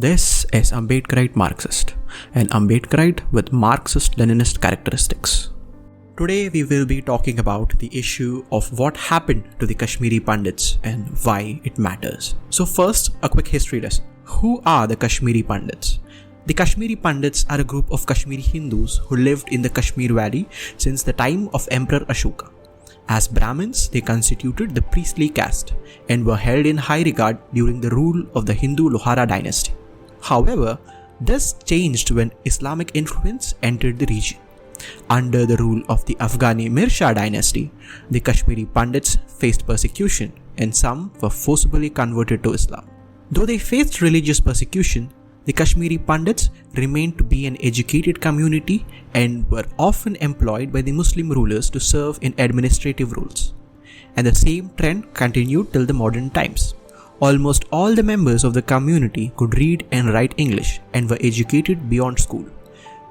This is Ambedkarite Marxist, an Ambedkarite with Marxist-Leninist characteristics. Today we will be talking about the issue of what happened to the Kashmiri Pandits and why it matters. So first, a quick history lesson. Who are the Kashmiri Pandits? The Kashmiri Pandits are a group of Kashmiri Hindus who lived in the Kashmir Valley since the time of Emperor Ashoka. As Brahmins, they constituted the priestly caste and were held in high regard during the rule of the Hindu Lohara dynasty. However, this changed when Islamic influence entered the region. Under the rule of the Afghani Mir Shah dynasty, the Kashmiri Pandits faced persecution and some were forcibly converted to Islam. Though they faced religious persecution, the Kashmiri Pandits remained to be an educated community and were often employed by the Muslim rulers to serve in administrative roles. And the same trend continued till the modern times. Almost all the members of the community could read and write English and were educated beyond school.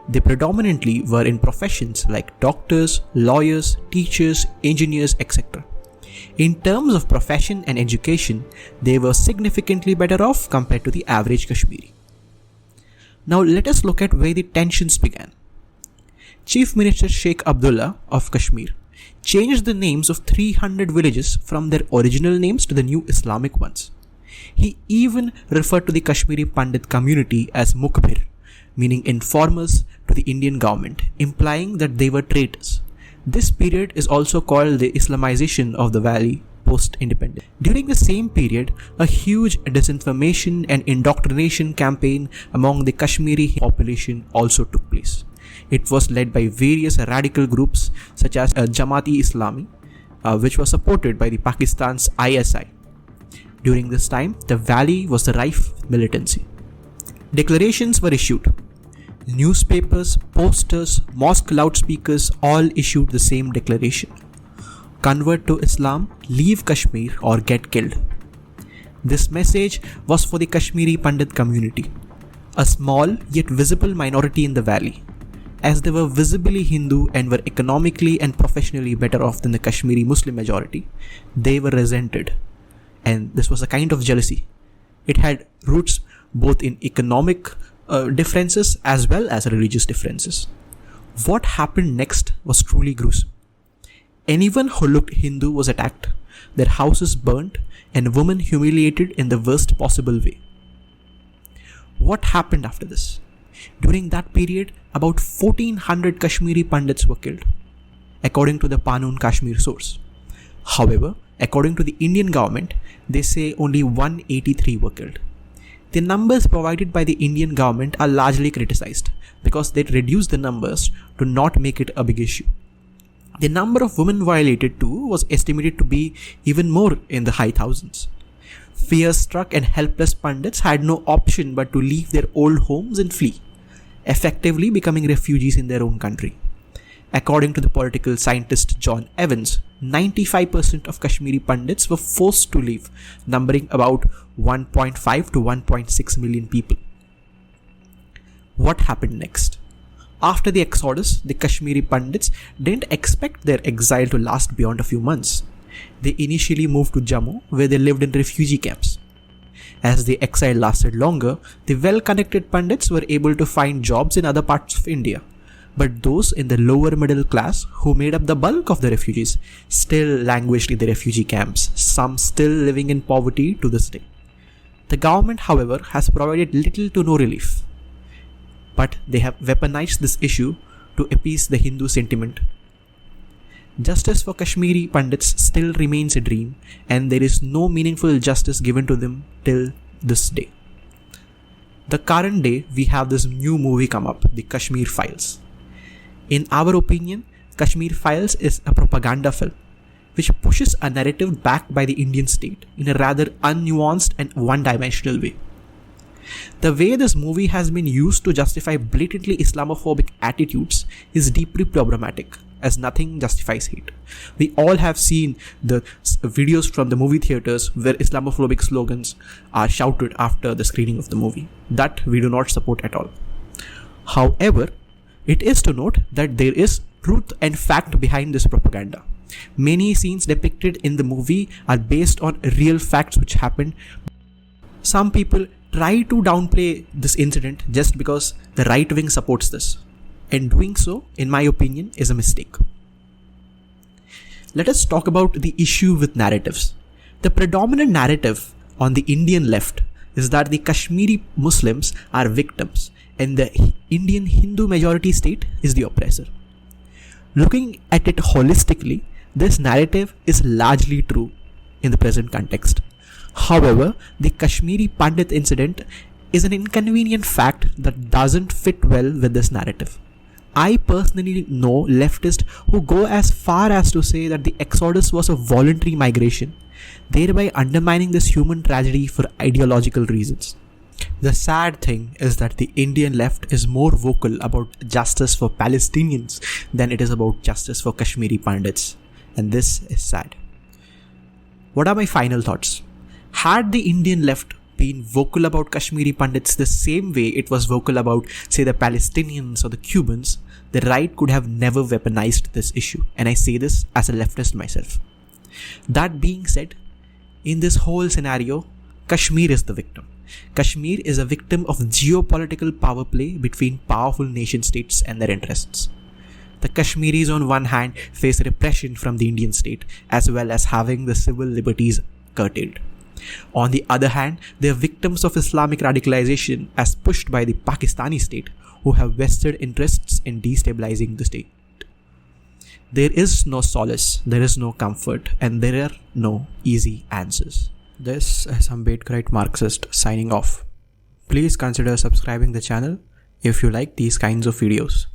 They predominantly were in professions like doctors, lawyers, teachers, engineers, etc. In terms of profession and education, they were significantly better off compared to the average Kashmiri. Now let us look at where the tensions began. Chief Minister Sheikh Abdullah of Kashmir changed the names of 300 villages from their original names to the new Islamic ones. He even referred to the Kashmiri Pandit community as Mukbir, meaning informers to the Indian government, implying that they were traitors. This period is also called the Islamization of the valley post-independence. During the same period, a huge disinformation and indoctrination campaign among the Kashmiri population also took place. It was led by various radical groups such as Jamaat-e-Islami, which was supported by the Pakistan's ISI. During this time, the valley was rife with militancy. Declarations were issued. Newspapers, posters, mosque loudspeakers all issued the same declaration. Convert to Islam, leave Kashmir or get killed. This message was for the Kashmiri Pandit community, a small yet visible minority in the valley. As they were visibly Hindu and were economically and professionally better off than the Kashmiri Muslim majority, they were resented. And this was a kind of jealousy. It had roots both in economic differences as well as religious differences. What happened next was truly gruesome. Anyone who looked Hindu was attacked, their houses burnt, and women humiliated in the worst possible way. What happened after this? During that period, about 1400 Kashmiri Pandits were killed, according to the Panun Kashmir source. However, according to the Indian government, they say only 183 were killed. The numbers provided by the Indian government are largely criticized because they reduced the numbers to not make it a big issue. The number of women violated too was estimated to be even more in the high thousands. Fear-struck and helpless Pandits had no option but to leave their old homes and flee, effectively becoming refugees in their own country. According to the political scientist John Evans, 95% of Kashmiri Pandits were forced to leave, numbering about 1.5 to 1.6 million people. What happened next? After the exodus, the Kashmiri Pandits didn't expect their exile to last beyond a few months. They initially moved to Jammu, where they lived in refugee camps. As the exile lasted longer, the well-connected Pandits were able to find jobs in other parts of India. But those in the lower middle class, who made up the bulk of the refugees, still languished in the refugee camps, some still living in poverty to this day. The government, however, has provided little to no relief. But they have weaponized this issue to appease the Hindu sentiment. Justice for Kashmiri Pandits still remains a dream, and there is no meaningful justice given to them till this day. The current day, we have this new movie come up, the Kashmirfiles. In our opinion, Kashmirfiles is a propaganda film which pushes a narrative backed by the Indian state in a rather unnuanced and one-dimensional way. The way this movie has been used to justify blatantly Islamophobic attitudes is deeply problematic, as nothing justifies hate. We all have seen the videos from the movie theaters where Islamophobic slogans are shouted after the screening of the movie. That we do not support at all. However, it is to note that there is truth and fact behind this propaganda. Many scenes depicted in the movie are based on real facts which happened. Some people try to downplay this incident just because the right wing supports this. And doing so, in my opinion, is a mistake. Let us talk about the issue with narratives. The predominant narrative on the Indian left is that the Kashmiri Muslims are victims and the Indian Hindu majority state is the oppressor. Looking at it holistically, this narrative is largely true in the present context. However, the Kashmiri Pandit incident is an inconvenient fact that doesn't fit well with this narrative. I personally know leftists who go as far as to say that the exodus was a voluntary migration, thereby undermining this human tragedy for ideological reasons. The sad thing is that the Indian left is more vocal about justice for Palestinians than it is about justice for Kashmiri Pandits, and this is sad. What are my final thoughts? Had the Indian left been vocal about Kashmiri Pandits the same way it was vocal about, say, the Palestinians or the Cubans, the right could have never weaponized this issue, and I say this as a leftist myself. That being said, in this whole scenario, Kashmir is the victim. Kashmir is a victim of geopolitical power play between powerful nation states and their interests. The Kashmiris on one hand face repression from the Indian state as well as having the civil liberties curtailed. On the other hand, they are victims of Islamic radicalization as pushed by the Pakistani state, who have vested interests in destabilizing the state. There is no solace, there is no comfort, and there are no easy answers. This is Ambedkarite Marxist signing off. Please consider subscribing the channel if you like these kinds of videos.